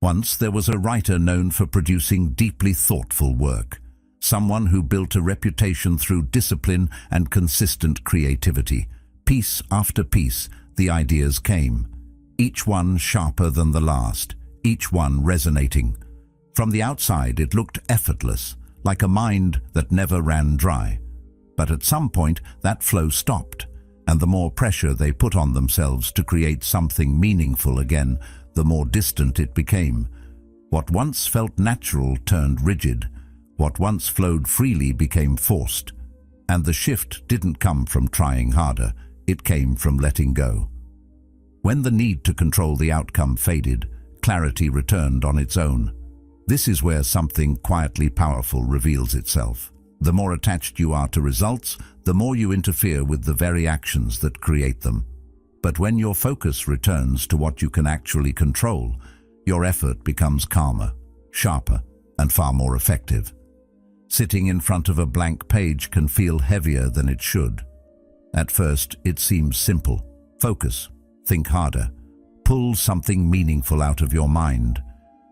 Once there was a writer known for producing deeply thoughtful work, someone who built a reputation through discipline and consistent creativity. Piece after piece, the ideas came, each one sharper than the last, each one resonating. From the outside it looked effortless, like a mind that never ran dry. But at some point that flow stopped, and the more pressure they put on themselves to create something meaningful again, the more distant it became. What once felt natural turned rigid. What once flowed freely became forced. And the shift didn't come from trying harder, it came from letting go. When the need to control the outcome faded, clarity returned on its own. This is where something quietly powerful reveals itself. The more attached you are to results, the more you interfere with the very actions that create them. But when your focus returns to what you can actually control, your effort becomes calmer, sharper, and far more effective. Sitting in front of a blank page can feel heavier than it should. At first, it seems simple. Focus, think harder, pull something meaningful out of your mind.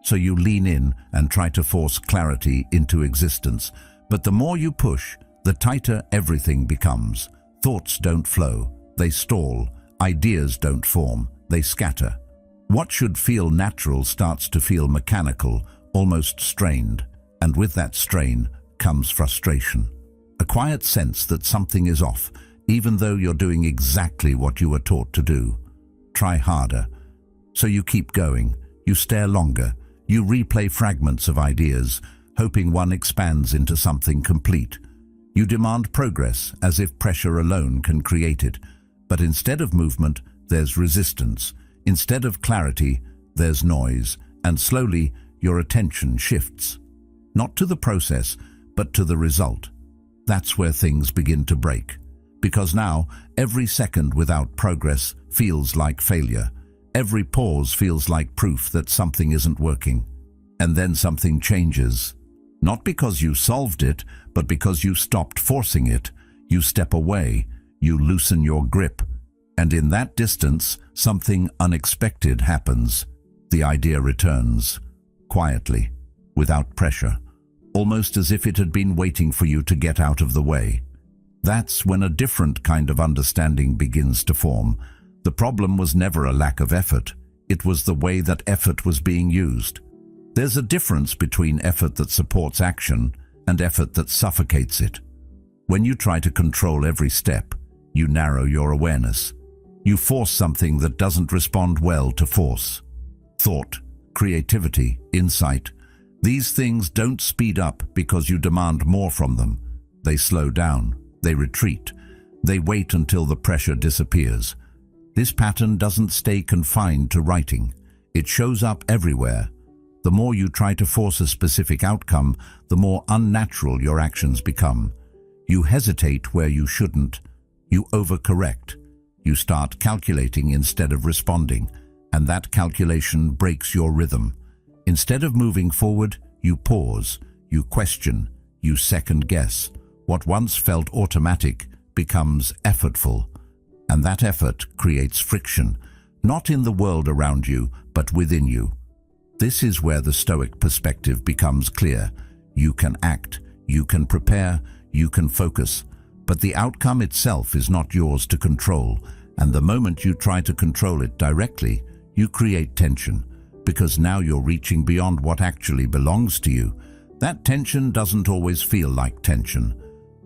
So you lean in and try to force clarity into existence. But the more you push, the tighter everything becomes. Thoughts don't flow, they stall. Ideas don't form, they scatter. What should feel natural starts to feel mechanical, almost strained. And with that strain comes frustration. A quiet sense that something is off, even though you're doing exactly what you were taught to do. Try harder. So you keep going, you stare longer, you replay fragments of ideas, hoping one expands into something complete. You demand progress as if pressure alone can create it. But instead of movement, there's resistance. Instead of clarity, there's noise. And slowly, your attention shifts. Not to the process, but to the result. That's where things begin to break. Because now, every second without progress feels like failure. Every pause feels like proof that something isn't working. And then something changes. Not because you solved it, but because you stopped forcing it. You step away. You loosen your grip, and in that distance, something unexpected happens. The idea returns, quietly, without pressure, almost as if it had been waiting for you to get out of the way. That's when a different kind of understanding begins to form. The problem was never a lack of effort. It was the way that effort was being used. There's a difference between effort that supports action and effort that suffocates it. When you try to control every step, you narrow your awareness. You force something that doesn't respond well to force. Thought, creativity, insight. These things don't speed up because you demand more from them. They slow down. They retreat. They wait until the pressure disappears. This pattern doesn't stay confined to writing. It shows up everywhere. The more you try to force a specific outcome, the more unnatural your actions become. You hesitate where you shouldn't. You overcorrect. You start calculating instead of responding, and that calculation breaks your rhythm. Instead of moving forward, you pause, you question, you second-guess. What once felt automatic becomes effortful, and that effort creates friction, not in the world around you, but within you. This is where the Stoic perspective becomes clear. You can act, you can prepare, you can focus, but the outcome itself is not yours to control, and the moment you try to control it directly, you create tension, because now you're reaching beyond what actually belongs to you. That tension doesn't always feel like tension.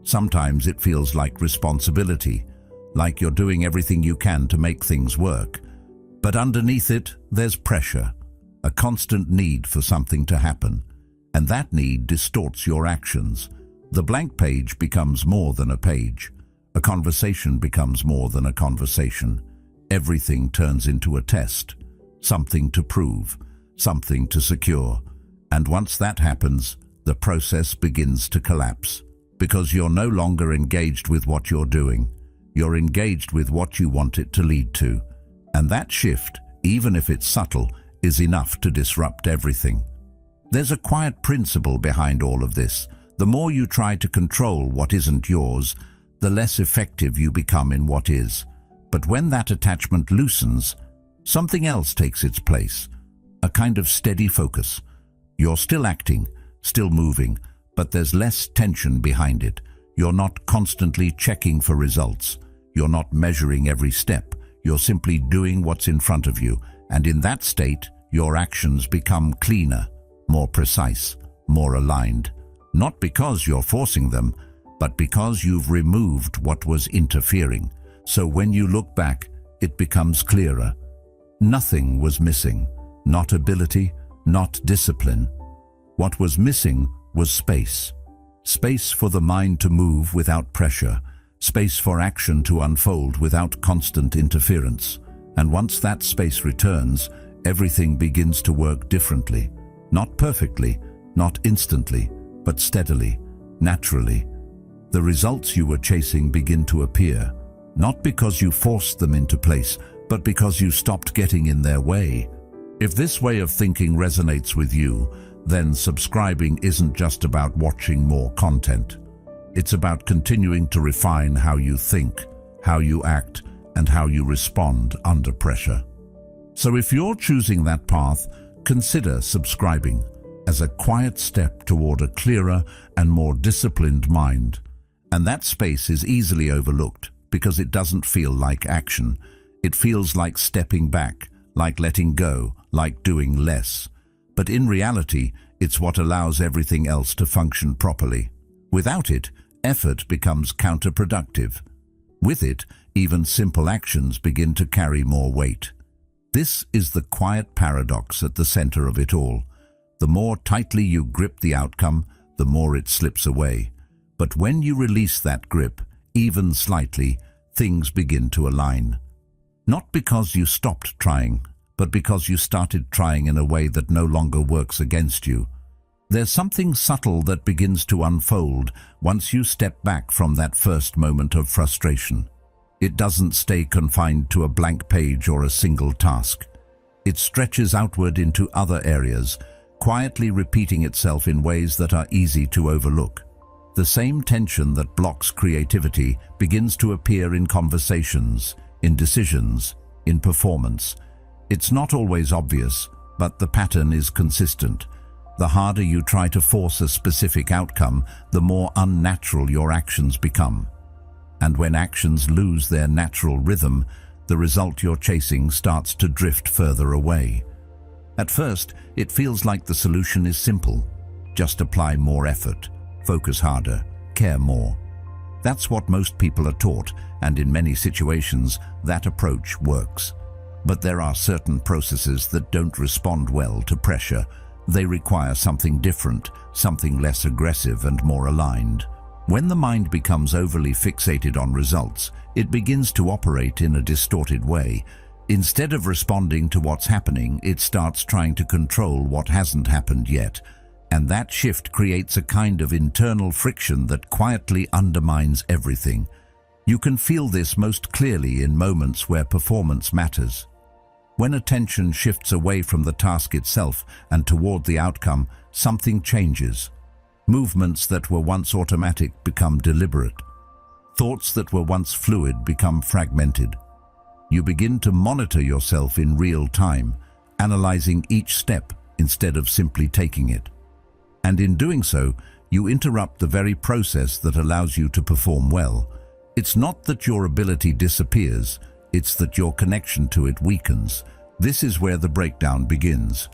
Sometimes it feels like responsibility, like you're doing everything you can to make things work. But underneath it, there's pressure, a constant need for something to happen, and that need distorts your actions. The blank page becomes more than a page. A conversation becomes more than a conversation. Everything turns into a test, something to prove, something to secure. And once that happens, the process begins to collapse, because you're no longer engaged with what you're doing. You're engaged with what you want it to lead to. And that shift, even if it's subtle, is enough to disrupt everything. There's a quiet principle behind all of this. The more you try to control what isn't yours, the less effective you become in what is. But when that attachment loosens, something else takes its place. a kind of steady focus. You're still acting, still moving, but there's less tension behind it. You're not constantly checking for results. You're not measuring every step. You're simply doing what's in front of you, and in that state, your actions become cleaner, more precise, more aligned. Not because you're forcing them, but because you've removed what was interfering. So when you look back, it becomes clearer. Nothing was missing, not ability, not discipline. What was missing was space. Space for the mind to move without pressure, space for action to unfold without constant interference. And once that space returns, everything begins to work differently. Not perfectly, not instantly, but steadily, naturally. The results you were chasing begin to appear, not because you forced them into place, but because you stopped getting in their way. If this way of thinking resonates with you, then subscribing isn't just about watching more content. It's about continuing to refine how you think, how you act, and how you respond under pressure. So if you're choosing that path, consider subscribing as a quiet step toward a clearer and more disciplined mind. And that space is easily overlooked because it doesn't feel like action. It feels like stepping back, like letting go, like doing less. But in reality, it's what allows everything else to function properly. Without it, effort becomes counterproductive. With it, even simple actions begin to carry more weight. This is the quiet paradox at the center of it all. The more tightly you grip the outcome, the more it slips away. But when you release that grip, even slightly, things begin to align. Not because you stopped trying, but because you started trying in a way that no longer works against you. There's something subtle that begins to unfold once you step back from that first moment of frustration. It doesn't stay confined to a blank page or a single task. It stretches outward into other areas, quietly repeating itself in ways that are easy to overlook. The same tension that blocks creativity begins to appear in conversations, in decisions, in performance. It's not always obvious, but the pattern is consistent. The harder you try to force a specific outcome, the more unnatural your actions become. And when actions lose their natural rhythm, the result you're chasing starts to drift further away. At first, it feels like the solution is simple. Just apply more effort, focus harder, care more. That's what most people are taught, and in many situations, that approach works. But there are certain processes that don't respond well to pressure. They require something different, something less aggressive and more aligned. When the mind becomes overly fixated on results, it begins to operate in a distorted way. Instead of responding to what's happening, it starts trying to control what hasn't happened yet. And that shift creates a kind of internal friction that quietly undermines everything. You can feel this most clearly in moments where performance matters. When attention shifts away from the task itself and toward the outcome, something changes. Movements that were once automatic become deliberate. Thoughts that were once fluid become fragmented. You begin to monitor yourself in real time, analyzing each step instead of simply taking it. And in doing so, you interrupt the very process that allows you to perform well. It's not that your ability disappears, it's that your connection to it weakens. This is where the breakdown begins.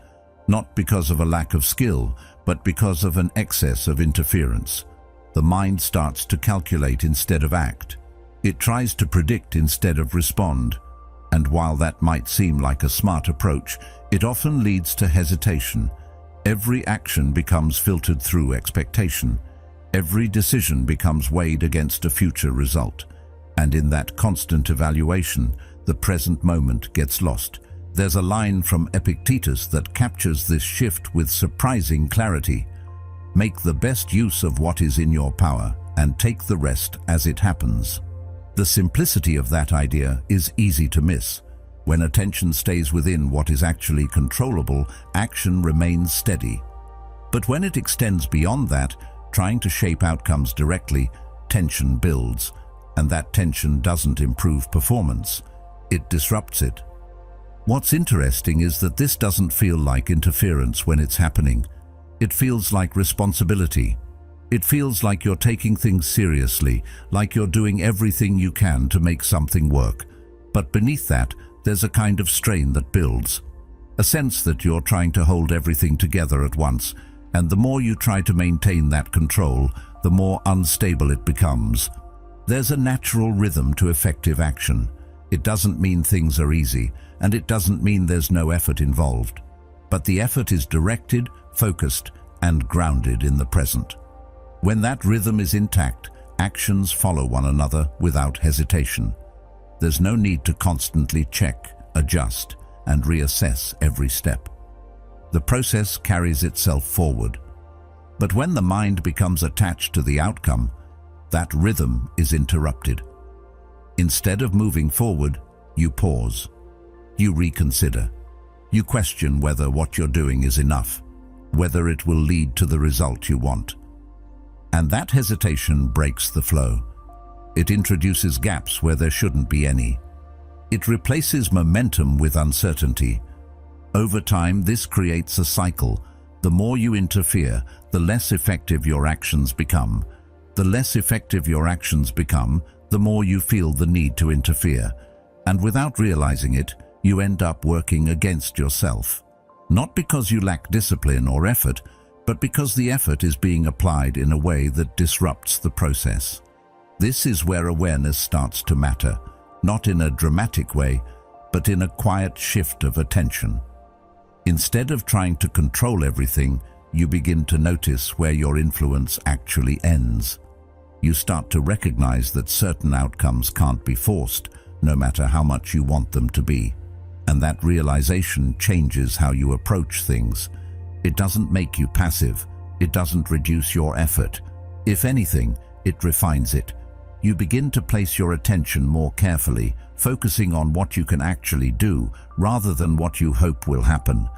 Not because of a lack of skill, but because of an excess of interference. The mind starts to calculate instead of act. It tries to predict instead of respond. And while that might seem like a smart approach, it often leads to hesitation. Every action becomes filtered through expectation. Every decision becomes weighed against a future result. And in that constant evaluation, the present moment gets lost. There's a line from Epictetus that captures this shift with surprising clarity. Make the best use of what is in your power, and take the rest as it happens. The simplicity of that idea is easy to miss. When attention stays within what is actually controllable, action remains steady. But when it extends beyond that, trying to shape outcomes directly, tension builds. And that tension doesn't improve performance. It disrupts it. What's interesting is that this doesn't feel like interference when it's happening. It feels like responsibility. It feels like you're taking things seriously, like you're doing everything you can to make something work. But beneath that, there's a kind of strain that builds. A sense that you're trying to hold everything together at once, and the more you try to maintain that control, the more unstable it becomes. There's a natural rhythm to effective action. It doesn't mean things are easy, and it doesn't mean there's no effort involved. But the effort is directed, focused, and grounded in the present. When that rhythm is intact, actions follow one another without hesitation. There's no need to constantly check, adjust, and reassess every step. The process carries itself forward. But when the mind becomes attached to the outcome, that rhythm is interrupted. Instead of moving forward, you pause. You reconsider. You question whether what you're doing is enough, whether it will lead to the result you want. And that hesitation breaks the flow. It introduces gaps where there shouldn't be any. It replaces momentum with uncertainty. Over time, this creates a cycle. The more you interfere, the less effective your actions become. The less effective your actions become, the more you feel the need to interfere. And without realizing it, you end up working against yourself. Not because you lack discipline or effort, but because the effort is being applied in a way that disrupts the process. This is where awareness starts to matter, not in a dramatic way, but in a quiet shift of attention. Instead of trying to control everything, you begin to notice where your influence actually ends. You start to recognize that certain outcomes can't be forced, no matter how much you want them to be. And that realization changes how you approach things. It doesn't make you passive. It doesn't reduce your effort. If anything, it refines it. You begin to place your attention more carefully, focusing on what you can actually do rather than what you hope will happen.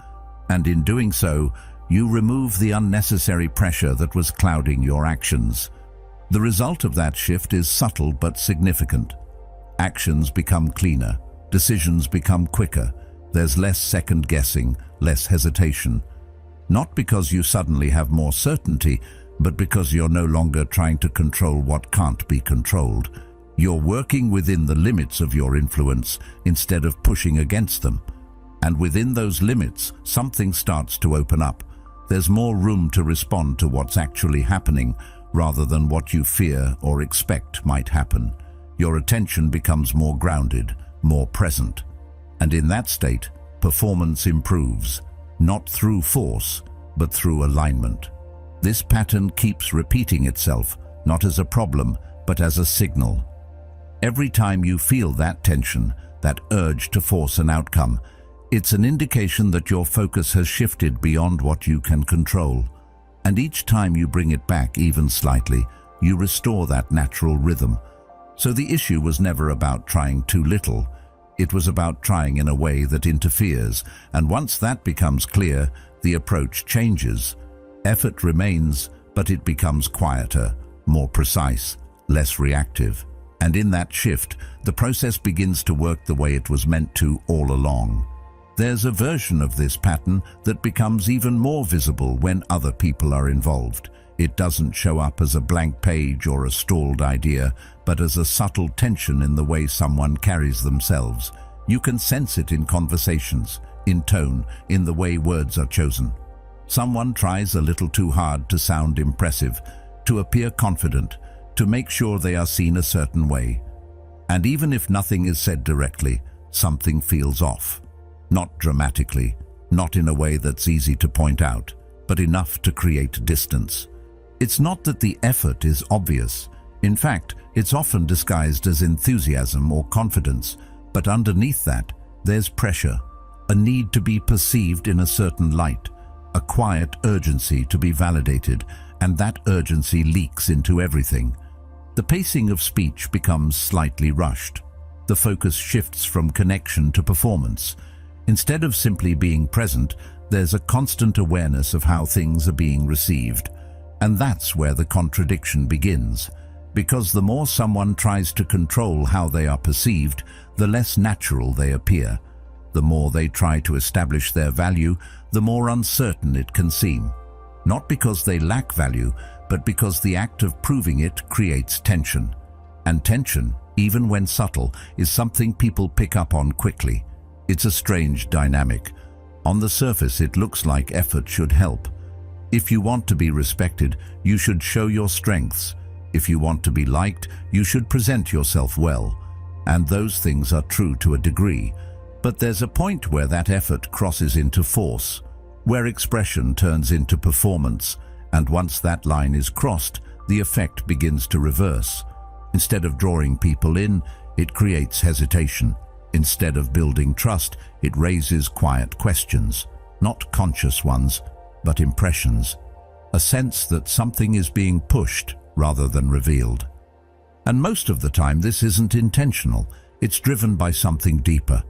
And in doing so, you remove the unnecessary pressure that was clouding your actions. The result of that shift is subtle but significant. Actions become cleaner. Decisions become quicker. There's less second-guessing, less hesitation. Not because you suddenly have more certainty, but because you're no longer trying to control what can't be controlled. You're working within the limits of your influence instead of pushing against them. And within those limits, something starts to open up. There's more room to respond to what's actually happening rather than what you fear or expect might happen. Your attention becomes more grounded, more present. And in that state, performance improves, not through force, but through alignment. This pattern keeps repeating itself, not as a problem, but as a signal. Every time you feel that tension, that urge to force an outcome, it's an indication that your focus has shifted beyond what you can control. And each time you bring it back even slightly, you restore that natural rhythm. So the issue was never about trying too little. It was about trying in a way that interferes, and once that becomes clear, the approach changes. Effort remains, but it becomes quieter, more precise, less reactive. And in that shift, the process begins to work the way it was meant to all along. There's a version of this pattern that becomes even more visible when other people are involved. It doesn't show up as a blank page or a stalled idea, but as a subtle tension in the way someone carries themselves. You can sense it in conversations, in tone, in the way words are chosen. Someone tries a little too hard to sound impressive, to appear confident, to make sure they are seen a certain way. And even if nothing is said directly, something feels off. Not dramatically, not in a way that's easy to point out, but enough to create distance. It's not that the effort is obvious. In fact, it's often disguised as enthusiasm or confidence, but underneath that, there's pressure, a need to be perceived in a certain light, a quiet urgency to be validated, and that urgency leaks into everything. The pacing of speech becomes slightly rushed. The focus shifts from connection to performance. Instead of simply being present, there's a constant awareness of how things are being received. And that's where the contradiction begins. Because the more someone tries to control how they are perceived, the less natural they appear. The more they try to establish their value, the more uncertain it can seem. Not because they lack value, but because the act of proving it creates tension. And tension, even when subtle, is something people pick up on quickly. It's a strange dynamic. On the surface, it looks like effort should help. If you want to be respected, you should show your strengths. If you want to be liked, you should present yourself well. And those things are true to a degree. But there's a point where that effort crosses into force, where expression turns into performance, and once that line is crossed, the effect begins to reverse. Instead of drawing people in, it creates hesitation. Instead of building trust, it raises quiet questions, not conscious ones, but impressions. A sense that something is being pushed rather than revealed. And most of the time this isn't intentional, it's driven by something deeper.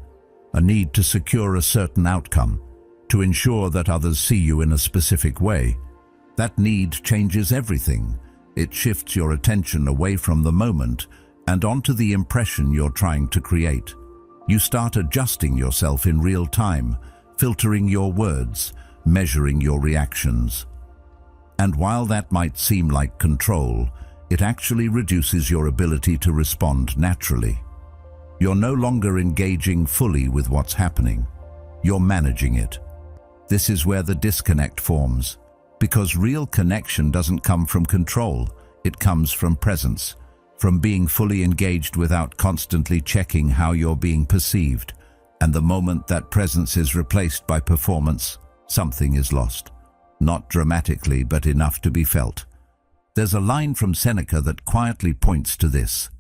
A need to secure a certain outcome, to ensure that others see you in a specific way. That need changes everything. It shifts your attention away from the moment and onto the impression you're trying to create. You start adjusting yourself in real time, filtering your words, measuring your reactions. And while that might seem like control, it actually reduces your ability to respond naturally. You're no longer engaging fully with what's happening. You're managing it. This is where the disconnect forms, because real connection doesn't come from control. It comes from presence, from being fully engaged without constantly checking how you're being perceived. And the moment that presence is replaced by performance, something is lost. Not dramatically, but enough to be felt. There's a line from Seneca that quietly points to this.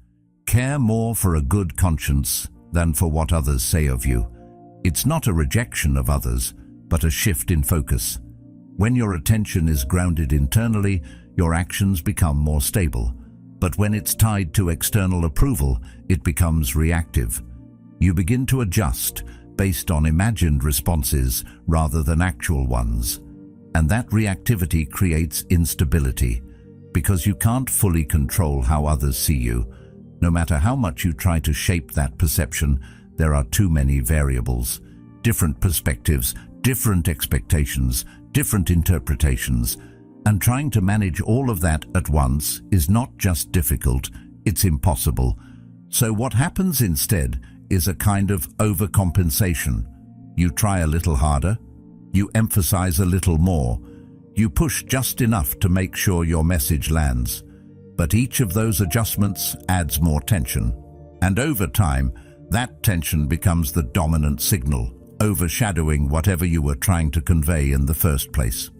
Care more for a good conscience than for what others say of you. It's not a rejection of others, but a shift in focus. When your attention is grounded internally, your actions become more stable. But when it's tied to external approval, it becomes reactive. You begin to adjust based on imagined responses rather than actual ones. And that reactivity creates instability, because you can't fully control how others see you. No matter how much you try to shape that perception, there are too many variables, different perspectives, different expectations, different interpretations, and trying to manage all of that at once is not just difficult, it's impossible. So what happens instead is a kind of overcompensation. You try a little harder, you emphasize a little more, you push just enough to make sure your message lands. But each of those adjustments adds more tension. And over time, that tension becomes the dominant signal, overshadowing whatever you were trying to convey in the first place.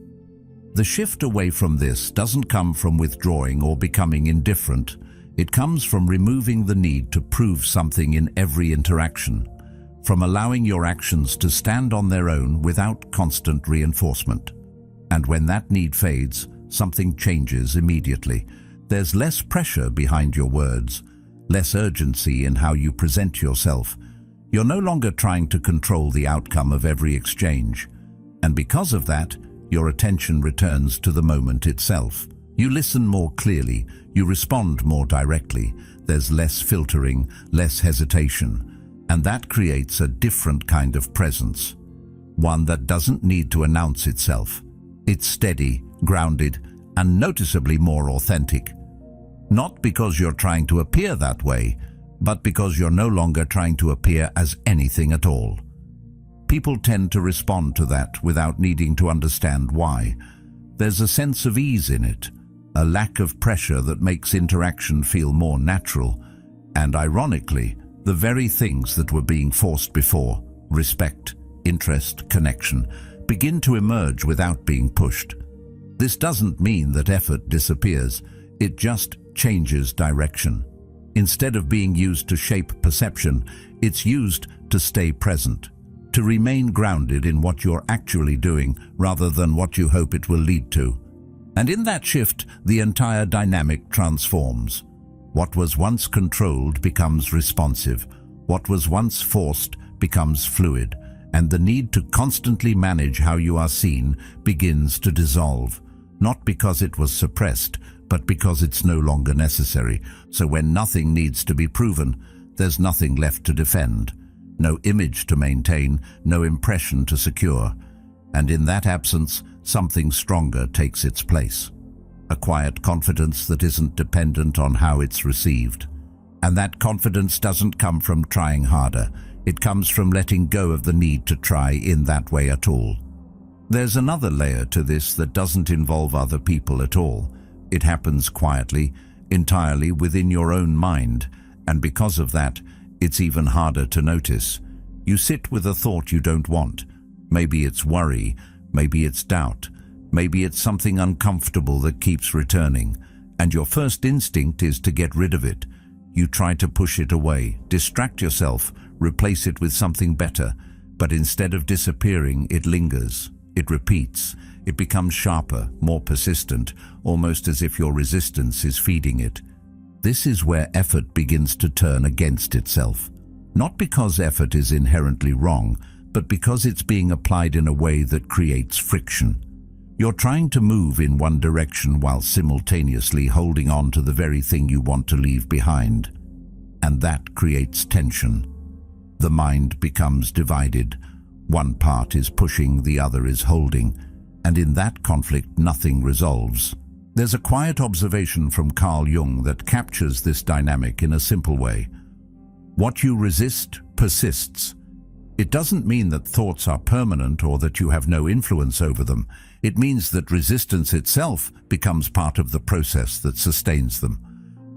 The shift away from this doesn't come from withdrawing or becoming indifferent. It comes from removing the need to prove something in every interaction, from allowing your actions to stand on their own without constant reinforcement. And when that need fades, something changes immediately. There's less pressure behind your words, less urgency in how you present yourself. You're no longer trying to control the outcome of every exchange. And because of that, your attention returns to the moment itself. You listen more clearly, you respond more directly. There's less filtering, less hesitation. And that creates a different kind of presence. One that doesn't need to announce itself. It's steady, grounded, and noticeably more authentic. Not because you're trying to appear that way, but because you're no longer trying to appear as anything at all. People tend to respond to that without needing to understand why. There's a sense of ease in it, a lack of pressure that makes interaction feel more natural. And ironically, the very things that were being forced before, respect, interest, connection, begin to emerge without being pushed. This doesn't mean that effort disappears, it just changes direction. Instead of being used to shape perception, it's used to stay present, to remain grounded in what you're actually doing rather than what you hope it will lead to. And in that shift, the entire dynamic transforms. What was once controlled becomes responsive. What was once forced becomes fluid. And the need to constantly manage how you are seen begins to dissolve, not because it was suppressed, but because it's no longer necessary. So when nothing needs to be proven, there's nothing left to defend. no image to maintain, no impression to secure. And in that absence, something stronger takes its place. A quiet confidence that isn't dependent on how it's received. And that confidence doesn't come from trying harder. It comes from letting go of the need to try in that way at all. There's another layer to this that doesn't involve other people at all. It happens quietly, entirely within your own mind, and because of that, it's even harder to notice. You sit with a thought you don't want. Maybe it's worry, maybe it's doubt, maybe it's something uncomfortable that keeps returning, and your first instinct is to get rid of it. You try to push it away, distract yourself, replace it with something better, but instead of disappearing, it lingers. It repeats. It becomes sharper, more persistent, almost as if your resistance is feeding it. This is where effort begins to turn against itself. Not because effort is inherently wrong, but because it's being applied in a way that creates friction. You're trying to move in one direction while simultaneously holding on to the very thing you want to leave behind. And that creates tension. The mind becomes divided. One part is pushing, the other is holding, and in that conflict nothing resolves. There's a quiet observation from Carl Jung that captures this dynamic in a simple way. What you resist persists. It doesn't mean that thoughts are permanent or that you have no influence over them. It means that resistance itself becomes part of the process that sustains them.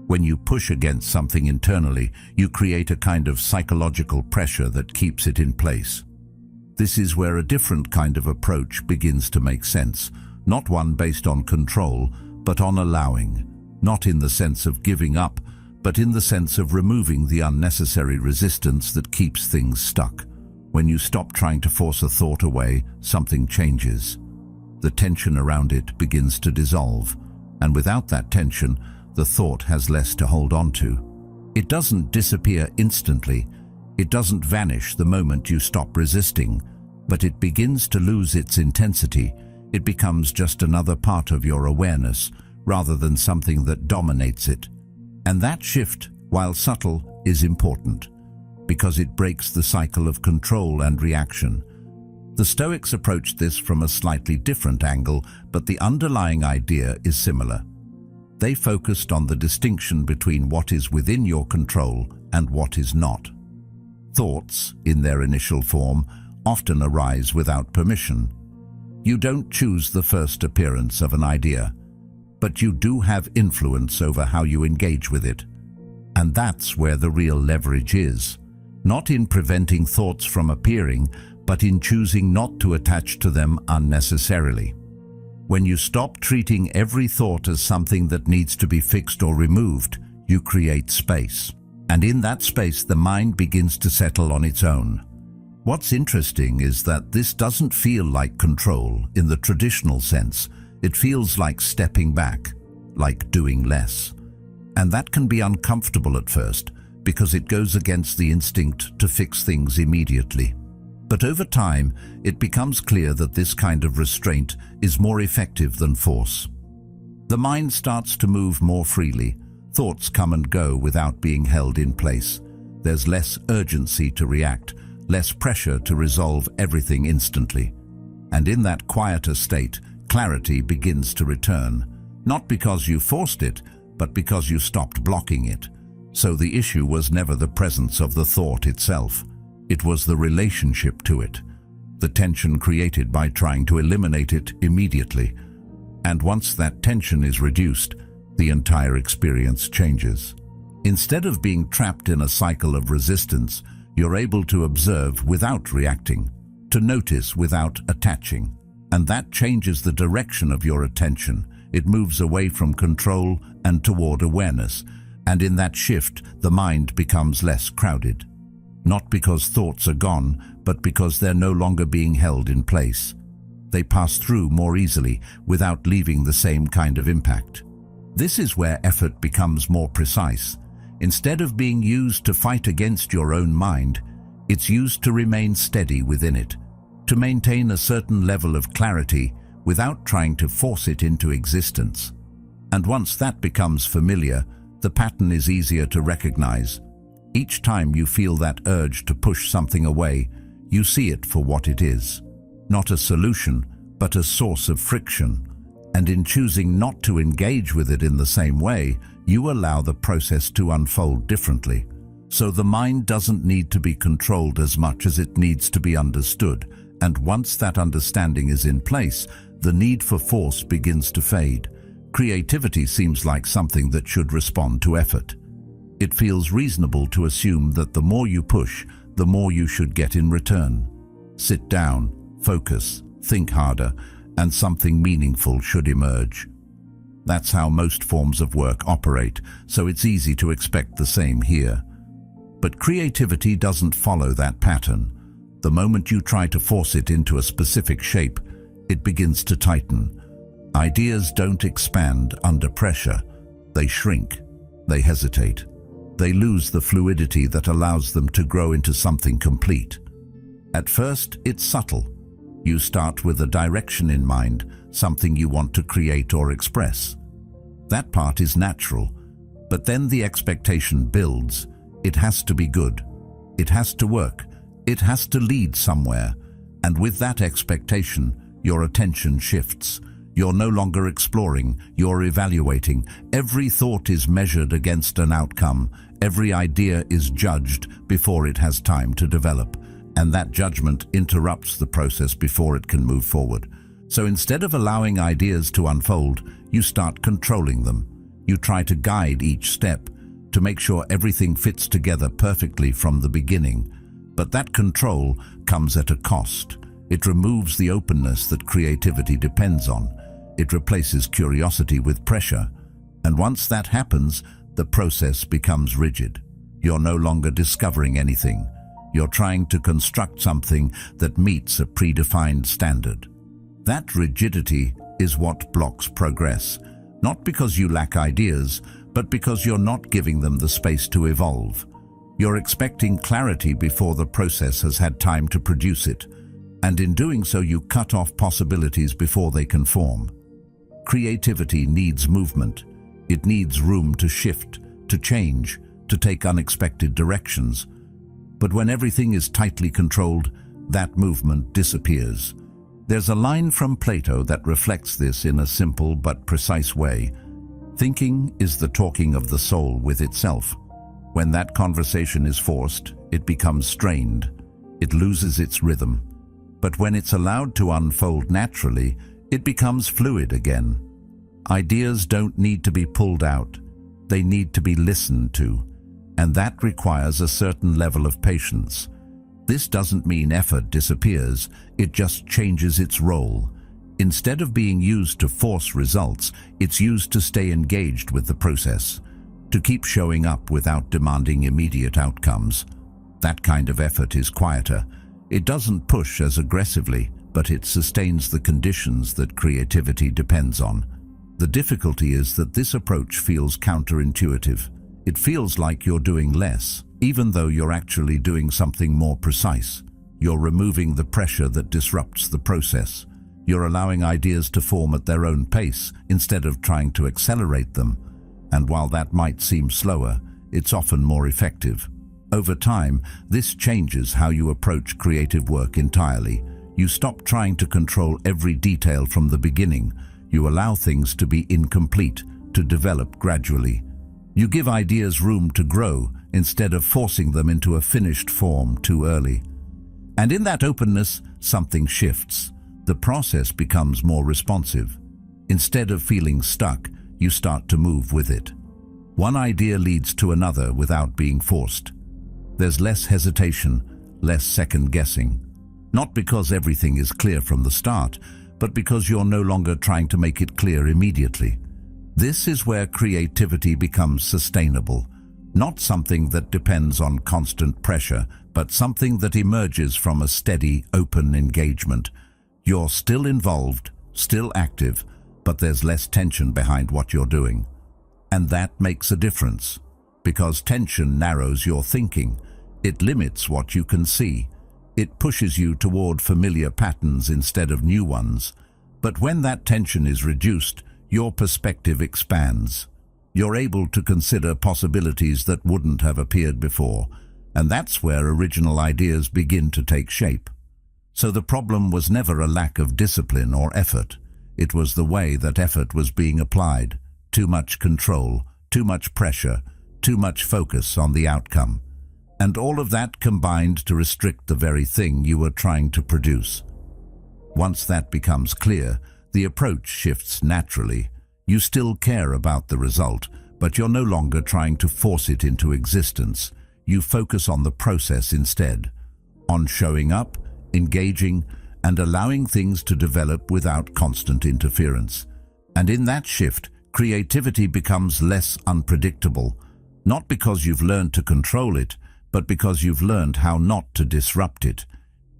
When you push against something internally, you create a kind of psychological pressure that keeps it in place. This is where a different kind of approach begins to make sense, not one based on control, but on allowing, not in the sense of giving up, but in the sense of removing the unnecessary resistance that keeps things stuck. When you stop trying to force a thought away, something changes. The tension around it begins to dissolve, and without that tension, the thought has less to hold on to. It doesn't disappear instantly. It doesn't vanish the moment you stop resisting, but it begins to lose its intensity. It becomes just another part of your awareness, rather than something that dominates it. And that shift, while subtle, is important, because it breaks the cycle of control and reaction. The Stoics approached this from a slightly different angle, but the underlying idea is similar. They focused on the distinction between what is within your control and what is not. Thoughts, in their initial form, often arise without permission. You don't choose the first appearance of an idea, but you do have influence over how you engage with it. And that's where the real leverage is, not in preventing thoughts from appearing, but in choosing not to attach to them unnecessarily. When you stop treating every thought as something that needs to be fixed or removed, you create space. And in that space, the mind begins to settle on its own. What's interesting is that this doesn't feel like control in the traditional sense. It feels like stepping back, like doing less. And that can be uncomfortable at first, because it goes against the instinct to fix things immediately. But over time, it becomes clear that this kind of restraint is more effective than force. The mind starts to move more freely. Thoughts come and go without being held in place. There's less urgency to react, less pressure to resolve everything instantly. And in that quieter state, clarity begins to return, not because you forced it, but because you stopped blocking it. So the issue was never the presence of the thought itself. It was the relationship to it, the tension created by trying to eliminate it immediately. And once that tension is reduced, the entire experience changes. Instead of being trapped in a cycle of resistance, you're able to observe without reacting, to notice without attaching. And that changes the direction of your attention. It moves away from control and toward awareness. And in that shift, the mind becomes less crowded. Not because thoughts are gone, but because they're no longer being held in place. They pass through more easily without leaving the same kind of impact. This is where effort becomes more precise. Instead of being used to fight against your own mind, it's used to remain steady within it, to maintain a certain level of clarity without trying to force it into existence. And once that becomes familiar, the pattern is easier to recognize. Each time you feel that urge to push something away, you see it for what it is. Not a solution, but a source of friction. And in choosing not to engage with it in the same way, you allow the process to unfold differently. So the mind doesn't need to be controlled as much as it needs to be understood. And once that understanding is in place, the need for force begins to fade. Creativity seems like something that should respond to effort. It feels reasonable to assume that the more you push, the more you should get in return. Sit down, focus, think harder, and something meaningful should emerge. That's how most forms of work operate, so it's easy to expect the same here. But creativity doesn't follow that pattern. The moment you try to force it into a specific shape, it begins to tighten. Ideas don't expand under pressure. They shrink. They hesitate. They lose the fluidity that allows them to grow into something complete. At first, it's subtle. You start with a direction in mind, something you want to create or express. That part is natural, but then the expectation builds. It has to be good. It has to work. It has to lead somewhere. And with that expectation, your attention shifts. You're no longer exploring, you're evaluating. Every thought is measured against an outcome. Every idea is judged before it has time to develop. And that judgment interrupts the process before it can move forward. So instead of allowing ideas to unfold, you start controlling them. You try to guide each step, to make sure everything fits together perfectly from the beginning. But that control comes at a cost. It removes the openness that creativity depends on. It replaces curiosity with pressure. And once that happens, the process becomes rigid. You're no longer discovering anything. You're trying to construct something that meets a predefined standard. That rigidity is what blocks progress, not because you lack ideas, but because you're not giving them the space to evolve. You're expecting clarity before the process has had time to produce it, and in doing so you cut off possibilities before they can form. Creativity needs movement. It needs room to shift, to change, to take unexpected directions. But when everything is tightly controlled, that movement disappears. There's a line from Plato that reflects this in a simple but precise way. Thinking is the talking of the soul with itself. When that conversation is forced, it becomes strained. It loses its rhythm. But when it's allowed to unfold naturally, it becomes fluid again. Ideas don't need to be pulled out. They need to be listened to. And that requires a certain level of patience. This doesn't mean effort disappears, it just changes its role. Instead of being used to force results, it's used to stay engaged with the process, to keep showing up without demanding immediate outcomes. That kind of effort is quieter. It doesn't push as aggressively, but it sustains the conditions that creativity depends on. The difficulty is that this approach feels counterintuitive. It feels like you're doing less, even though you're actually doing something more precise. You're removing the pressure that disrupts the process. You're allowing ideas to form at their own pace instead of trying to accelerate them. And while that might seem slower, it's often more effective. Over time, this changes how you approach creative work entirely. You stop trying to control every detail from the beginning. You allow things to be incomplete, to develop gradually. You give ideas room to grow instead of forcing them into a finished form too early. And in that openness, something shifts. The process becomes more responsive. Instead of feeling stuck, you start to move with it. One idea leads to another without being forced. There's less hesitation, less second-guessing. Not because everything is clear from the start, but because you're no longer trying to make it clear immediately. This is where creativity becomes sustainable, not something that depends on constant pressure, but something that emerges from a steady, open engagement. You're still involved, still active, but there's less tension behind what you're doing. And that makes a difference, because tension narrows your thinking. It limits what you can see. It pushes you toward familiar patterns instead of new ones. But when that tension is reduced, your perspective expands. You're able to consider possibilities that wouldn't have appeared before, and that's where original ideas begin to take shape. So the problem was never a lack of discipline or effort. It was the way that effort was being applied. Too much control, too much pressure, too much focus on the outcome. And all of that combined to restrict the very thing you were trying to produce. Once that becomes clear, the approach shifts naturally. You still care about the result, but you're no longer trying to force it into existence. You focus on the process instead, on showing up, engaging, and allowing things to develop without constant interference. And in that shift, creativity becomes less unpredictable, not because you've learned to control it, but because you've learned how not to disrupt it.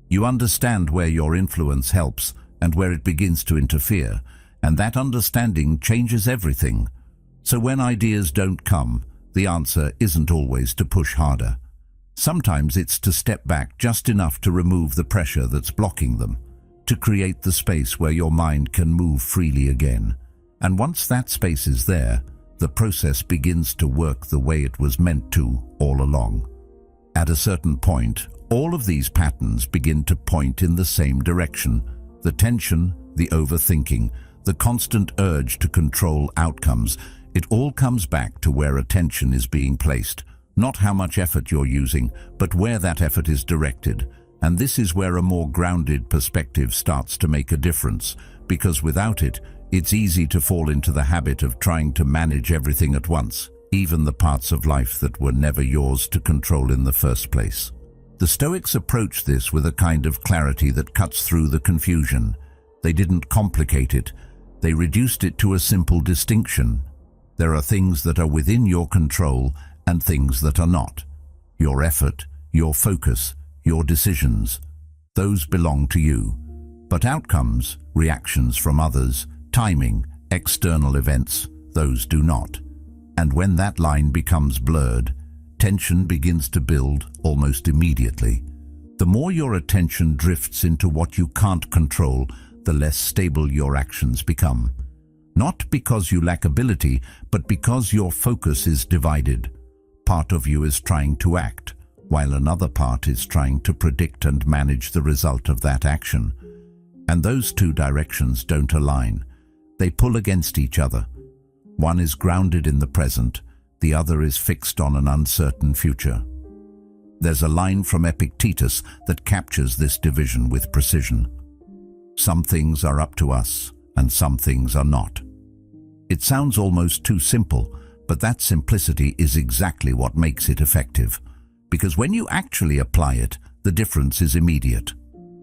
You understand where your influence helps and where it begins to interfere, and that understanding changes everything. So when ideas don't come, the answer isn't always to push harder. Sometimes it's to step back just enough to remove the pressure that's blocking them, to create the space where your mind can move freely again. And once that space is there, the process begins to work the way it was meant to all along. At a certain point, all of these patterns begin to point in the same direction. The tension, the overthinking, the constant urge to control outcomes, it all comes back to where attention is being placed. Not how much effort you're using, but where that effort is directed. And this is where a more grounded perspective starts to make a difference, because without it, it's easy to fall into the habit of trying to manage everything at once, even the parts of life that were never yours to control in the first place. The Stoics approach this with a kind of clarity that cuts through the confusion. They didn't complicate it. They reduced it to a simple distinction. There are things that are within your control and things that are not. Your effort, your focus, your decisions, those belong to you. But outcomes, reactions from others, timing, external events, those do not. And when that line becomes blurred, tension begins to build almost immediately. The more your attention drifts into what you can't control, the less stable your actions become. Not because you lack ability, but because your focus is divided. Part of you is trying to act, while another part is trying to predict and manage the result of that action. And those two directions don't align. They pull against each other. One is grounded in the present, the other is fixed on an uncertain future. There's a line from Epictetus that captures this division with precision. Some things are up to us, and some things are not. It sounds almost too simple, but that simplicity is exactly what makes it effective. Because when you actually apply it, the difference is immediate.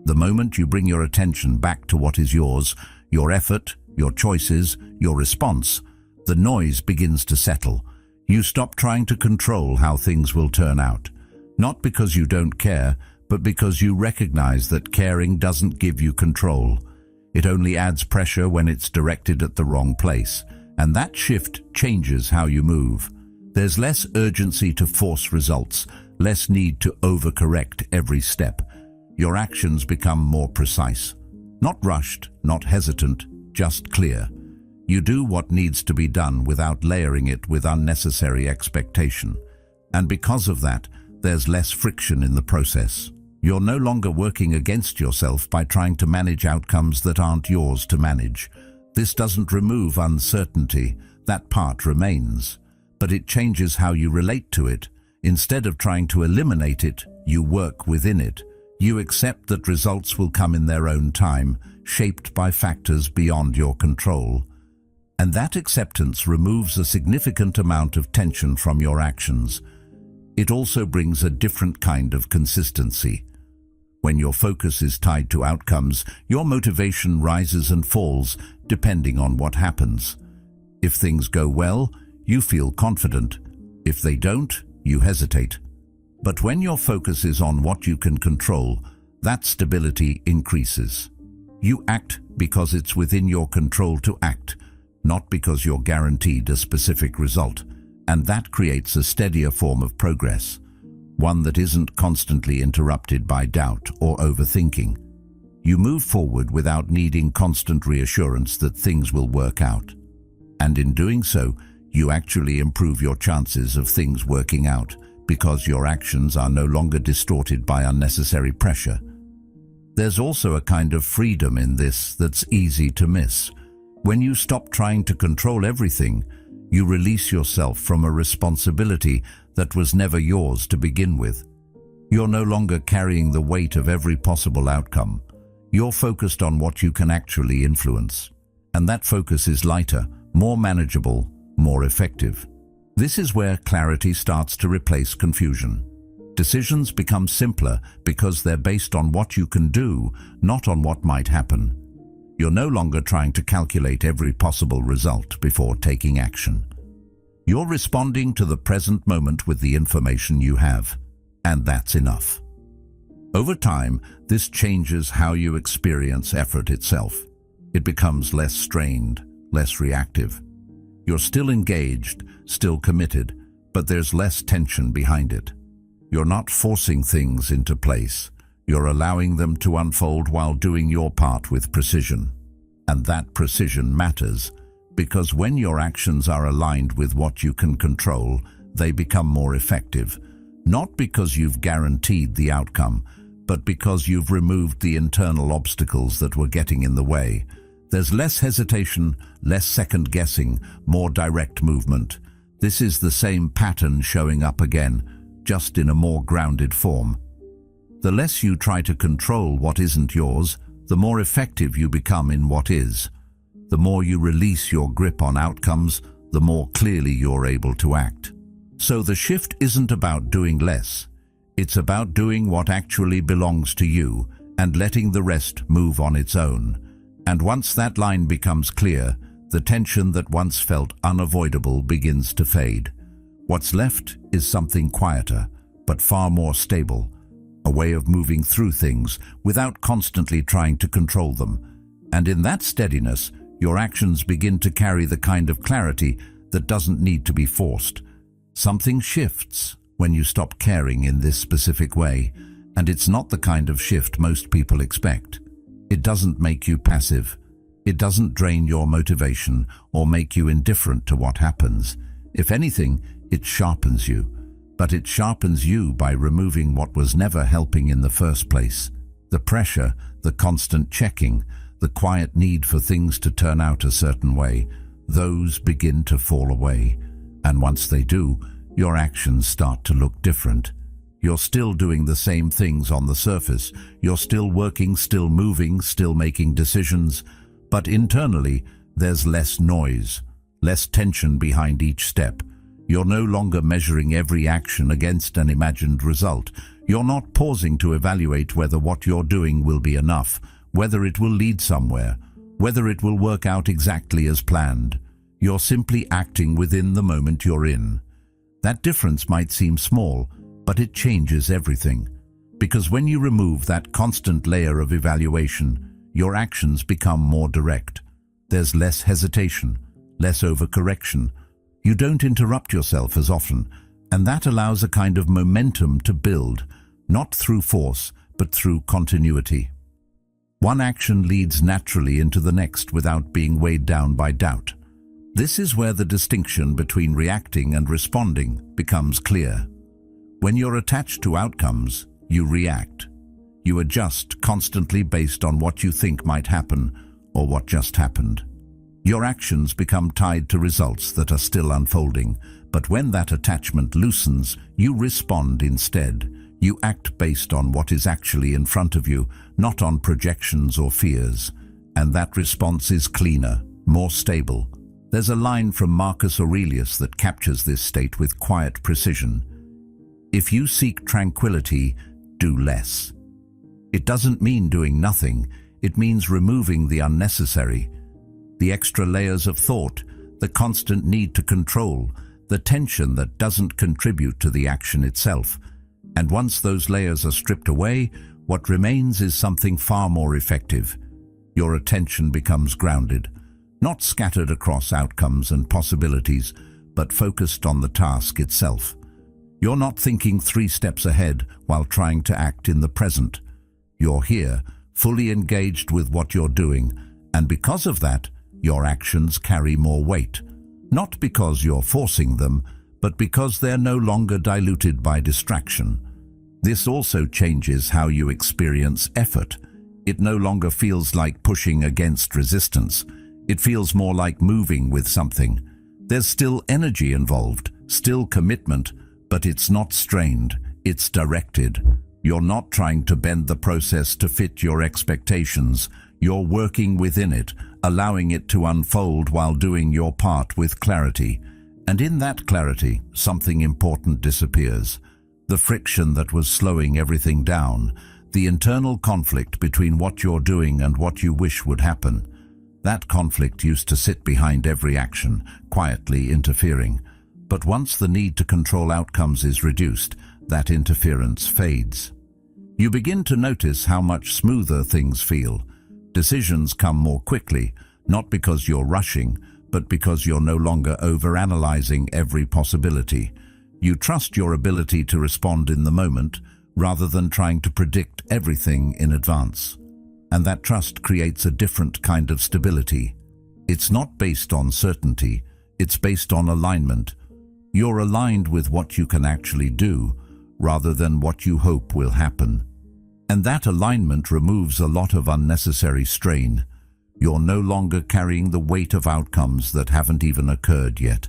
The moment you bring your attention back to what is yours, your effort, your choices, your response, the noise begins to settle. You stop trying to control how things will turn out. Not because you don't care, but because you recognize that caring doesn't give you control. It only adds pressure when it's directed at the wrong place. And that shift changes how you move. There's less urgency to force results, less need to overcorrect every step. Your actions become more precise. Not rushed, not hesitant, just clear. You do what needs to be done without layering it with unnecessary expectation. And because of that, there's less friction in the process. You're no longer working against yourself by trying to manage outcomes that aren't yours to manage. This doesn't remove uncertainty, that part remains, but it changes how you relate to it. Instead of trying to eliminate it, you work within it. You accept that results will come in their own time, shaped by factors beyond your control. And that acceptance removes a significant amount of tension from your actions. It also brings a different kind of consistency. When your focus is tied to outcomes, your motivation rises and falls depending on what happens. If things go well, you feel confident. If they don't, you hesitate. But when your focus is on what you can control, that stability increases. You act because it's within your control to act, not because you're guaranteed a specific result. And that creates a steadier form of progress, one that isn't constantly interrupted by doubt or overthinking. You move forward without needing constant reassurance that things will work out. And in doing so, you actually improve your chances of things working out because your actions are no longer distorted by unnecessary pressure. There's also a kind of freedom in this that's easy to miss. When you stop trying to control everything, you release yourself from a responsibility that was never yours to begin with. You're no longer carrying the weight of every possible outcome. You're focused on what you can actually influence. And that focus is lighter, more manageable, more effective. This is where clarity starts to replace confusion. Decisions become simpler because they're based on what you can do, not on what might happen. You're no longer trying to calculate every possible result before taking action. You're responding to the present moment with the information you have, and that's enough. Over time, this changes how you experience effort itself. It becomes less strained, less reactive. You're still engaged, still committed, but there's less tension behind it. You're not forcing things into place. You're allowing them to unfold while doing your part with precision. And that precision matters, because when your actions are aligned with what you can control, they become more effective. Not because you've guaranteed the outcome, but because you've removed the internal obstacles that were getting in the way. There's less hesitation, less second-guessing, more direct movement. This is the same pattern showing up again, just in a more grounded form. The less you try to control what isn't yours, the more effective you become in what is. The more you release your grip on outcomes, the more clearly you're able to act. So the shift isn't about doing less. It's about doing what actually belongs to you and letting the rest move on its own. And once that line becomes clear, the tension that once felt unavoidable begins to fade. What's left is something quieter, but far more stable, a way of moving through things without constantly trying to control them. And in that steadiness, your actions begin to carry the kind of clarity that doesn't need to be forced. Something shifts when you stop caring in this specific way, and it's not the kind of shift most people expect. It doesn't make you passive. It doesn't drain your motivation or make you indifferent to what happens. If anything, it sharpens you. But it sharpens you by removing what was never helping in the first place. The pressure, the constant checking, the quiet need for things to turn out a certain way, those begin to fall away. And once they do, your actions start to look different. You're still doing the same things on the surface. You're still working, still moving, still making decisions. But internally, there's less noise, less tension behind each step. You're no longer measuring every action against an imagined result. You're not pausing to evaluate whether what you're doing will be enough, whether it will lead somewhere, whether it will work out exactly as planned. You're simply acting within the moment you're in. That difference might seem small, but it changes everything. Because when you remove that constant layer of evaluation, your actions become more direct. There's less hesitation, less overcorrection. You don't interrupt yourself as often, and that allows a kind of momentum to build, not through force, but through continuity. One action leads naturally into the next without being weighed down by doubt. This is where the distinction between reacting and responding becomes clear. When you're attached to outcomes, you react. You adjust constantly based on what you think might happen or what just happened. Your actions become tied to results that are still unfolding, but when that attachment loosens, you respond instead. You act based on what is actually in front of you, not on projections or fears. And that response is cleaner, more stable. There's a line from Marcus Aurelius that captures this state with quiet precision. If you seek tranquility, do less. It doesn't mean doing nothing. It means removing the unnecessary, the extra layers of thought, the constant need to control, the tension that doesn't contribute to the action itself. And once those layers are stripped away, what remains is something far more effective. Your attention becomes grounded, not scattered across outcomes and possibilities, but focused on the task itself. You're not thinking 3 steps ahead while trying to act in the present. You're here, fully engaged with what you're doing, and because of that, your actions carry more weight. Not because you're forcing them, but because they're no longer diluted by distraction. This also changes how you experience effort. It no longer feels like pushing against resistance. It feels more like moving with something. There's still energy involved, still commitment, but it's not strained, it's directed. You're not trying to bend the process to fit your expectations. You're working within it, allowing it to unfold while doing your part with clarity. And in that clarity, something important disappears. The friction that was slowing everything down, the internal conflict between what you're doing and what you wish would happen. That conflict used to sit behind every action, quietly interfering. But once the need to control outcomes is reduced, that interference fades. You begin to notice how much smoother things feel. Decisions come more quickly, not because you're rushing, but because you're no longer overanalyzing every possibility. You trust your ability to respond in the moment, rather than trying to predict everything in advance. And that trust creates a different kind of stability. It's not based on certainty, it's based on alignment. You're aligned with what you can actually do, rather than what you hope will happen. And that alignment removes a lot of unnecessary strain. You're no longer carrying the weight of outcomes that haven't even occurred yet.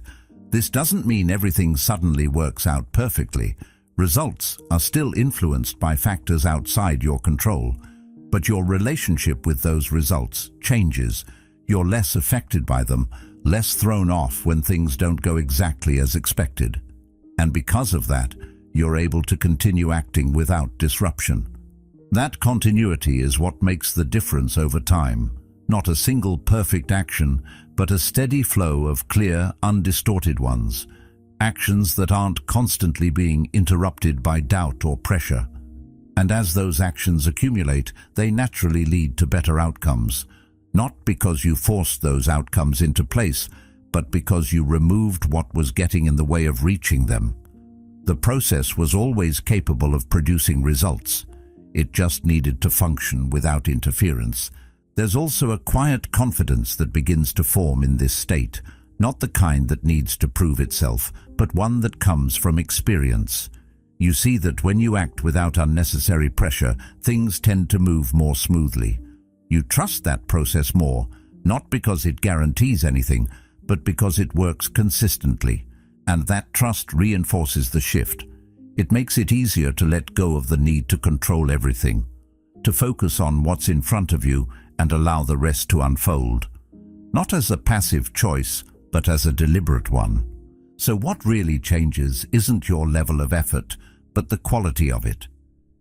This doesn't mean everything suddenly works out perfectly. Results are still influenced by factors outside your control, but your relationship with those results changes. You're less affected by them, less thrown off when things don't go exactly as expected. And because of that, you're able to continue acting without disruption. That continuity is what makes the difference over time. Not a single perfect action, but a steady flow of clear, undistorted ones. Actions that aren't constantly being interrupted by doubt or pressure. And as those actions accumulate, they naturally lead to better outcomes. Not because you forced those outcomes into place, but because you removed what was getting in the way of reaching them. The process was always capable of producing results. It just needed to function without interference. There's also a quiet confidence that begins to form in this state, not the kind that needs to prove itself, but one that comes from experience. You see that when you act without unnecessary pressure, things tend to move more smoothly. You trust that process more, not because it guarantees anything, but because it works consistently. And that trust reinforces the shift. It makes it easier to let go of the need to control everything, to focus on what's in front of you and allow the rest to unfold. Not as a passive choice, but as a deliberate one. So what really changes isn't your level of effort, but the quality of it.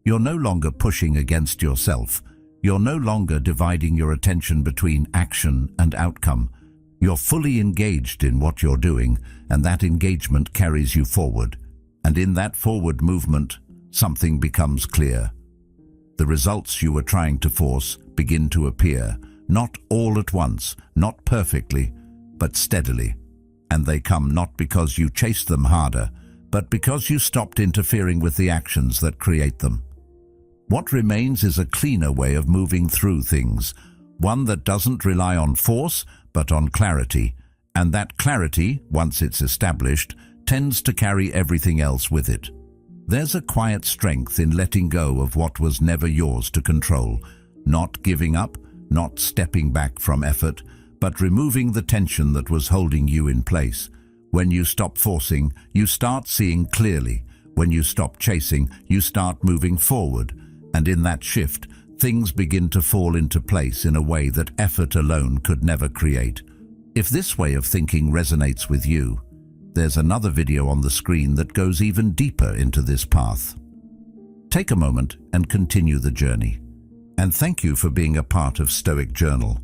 You're no longer pushing against yourself. You're no longer dividing your attention between action and outcome. You're fully engaged in what you're doing, and that engagement carries you forward. And in that forward movement, something becomes clear. The results you were trying to force begin to appear, not all at once, not perfectly, but steadily. And they come not because you chased them harder, but because you stopped interfering with the actions that create them. What remains is a cleaner way of moving through things, one that doesn't rely on force, but on clarity. And that clarity, once it's established, tends to carry everything else with it. There's a quiet strength in letting go of what was never yours to control, not giving up, not stepping back from effort, but removing the tension that was holding you in place. When you stop forcing, you start seeing clearly. When you stop chasing, you start moving forward. And in that shift, things begin to fall into place in a way that effort alone could never create. If this way of thinking resonates with you, there's another video on the screen that goes even deeper into this path. Take a moment and continue the journey. And thank you for being a part of Stoic Journal.